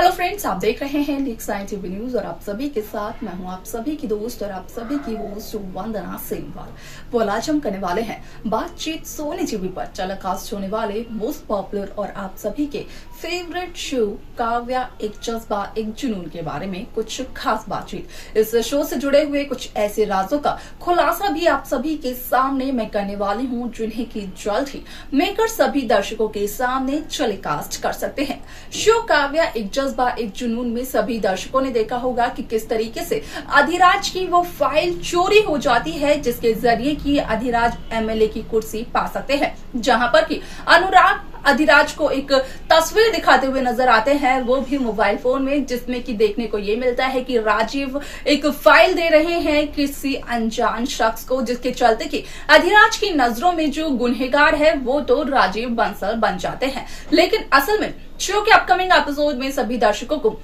Hello friends, आप देख रहे हैं नेक्स्ट 9 टीवी न्यूज और आप सभी के साथ मैं हूं आप सभी की दोस्त और आप सभी की होस्ट वंदना सेमवाल। वो आज हम करने वाले हैं बातचीत सोनी टीवी पर टेलीकास्ट होने वाले मोस्ट पॉपुलर और आप सभी के फेवरेट शो काव्या एक जज्बा एक जुनून के बारे में कुछ खास बातचीत। इस शो से जुड़े हुए कुछ ऐसे राजों का खुलासा भी आप सभी के सामने मैं करने वाली हूँ, जिन्हें की जल्द ही मेकर सभी दर्शकों के सामने टेलीकास्ट कर सकते हैं। शो काव्या एक जज्बा एक जुनून में सभी दर्शकों ने देखा होगा कि किस तरीके से अधिराज की वो फाइल चोरी हो जाती है, जिसके जरिए की अधिराज एमएलए की कुर्सी पा सकते हैं, जहां पर कि अनुराग अधिराज को एक तस्वीर दिखाते हुए नजर आते हैं, वो भी मोबाइल फोन में, जिसमें कि देखने को ये मिलता है कि राजीव एक फाइल दे रहे हैं किसी अनजान शख्स को, जिसके चलते कि अधिराज की नजरों में जो गुनहगार है वो तो राजीव बंसल बन जाते हैं। लेकिन असल में शो के अपकमिंग एपिसोड में सभी दर्शकों को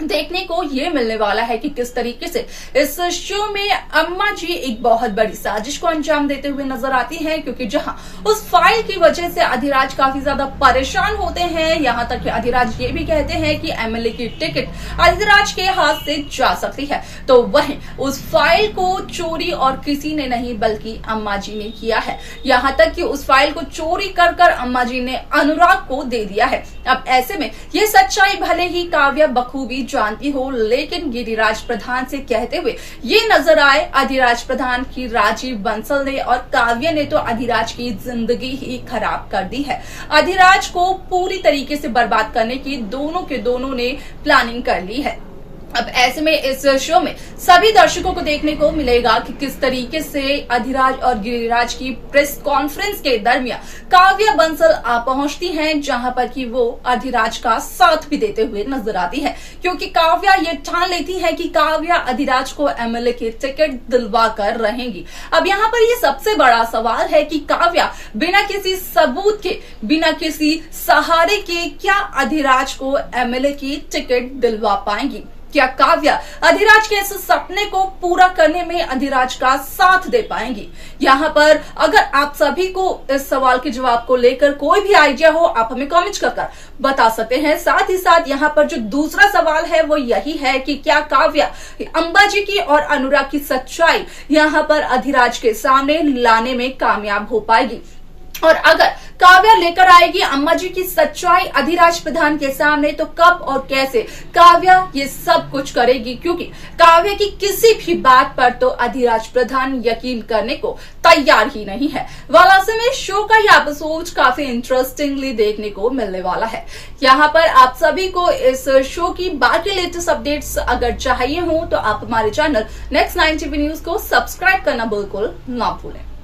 देखने को ये मिलने वाला है कि किस तरीके से इस शो में अम्मा जी एक बहुत बड़ी साजिश को अंजाम देते हुए नजर आती हैं, क्योंकि जहां उस फाइल की वजह से अधिराज काफी ज्यादा परेशान होते हैं। यहां तक कि अधिराज ये भी कहते हैं कि एमएलए की टिकट अधिराज के हाथ से जा सकती है, तो वहीं उस फाइल को चोरी और किसी ने नहीं बल्कि अम्मा जी ने किया है। यहां तक कि उस फाइल को चोरी कर अम्मा जी ने अनुराग को दे दिया है। अब ऐसे में ये सच्चाई भले ही काव्या बखूबी जानती हो, लेकिन गिरिराज प्रधान से कहते हुए ये नजर आए अधिराज प्रधान की राजीव बंसल ने और काव्या ने तो अधिराज की जिंदगी ही खराब कर दी है। अधिराज को पूरी तरीके से बर्बाद करने की दोनों के दोनों ने प्लानिंग कर ली है। अब ऐसे में इस शो में सभी दर्शकों को देखने को मिलेगा कि किस तरीके से अधिराज और गिरिराज की प्रेस कॉन्फ्रेंस के दरमियान काव्या बंसल आ पहुंचती हैं, जहां पर कि वो अधिराज का साथ भी देते हुए नजर आती है, क्योंकि काव्या ये ठान लेती है कि काव्या अधिराज को एमएलए की टिकट दिलवा कर रहेंगी। अब यहाँ पर ये सबसे बड़ा सवाल है कि काव्या बिना किसी सबूत के, बिना किसी सहारे के क्या अधिराज को एमएलए की टिकट दिलवा पाएंगी? क्या काव्या अधिराज के इस सपने को पूरा करने में अधिराज का साथ दे पाएंगी? यहाँ पर अगर आप सभी को इस सवाल के जवाब को लेकर कोई भी आइडिया हो, आप हमें कमेंट कर बता सकते हैं। साथ ही साथ यहाँ पर जो दूसरा सवाल है वो यही है कि क्या काव्या अंबाजी की और अनुराग की सच्चाई यहाँ पर अधिराज के सामने लाने में कामयाब हो पाएगी? और अगर काव्या लेकर आएगी अम्मा जी की सच्चाई अधिराज प्रधान के सामने, तो कब और कैसे काव्या ये सब कुछ करेगी? क्योंकि काव्या की किसी भी बात पर तो अधिराज प्रधान यकीन करने को तैयार ही नहीं है। वालासे में शो का ये एपिसोड काफी इंटरेस्टिंगली देखने को मिलने वाला है। यहाँ पर आप सभी को इस शो की बाकी लेटेस्ट अपडेट्स अगर चाहिए हो तो आप हमारे चैनल नेक्स्ट 9 टीवी न्यूज को सब्सक्राइब करना बिल्कुल ना भूलें।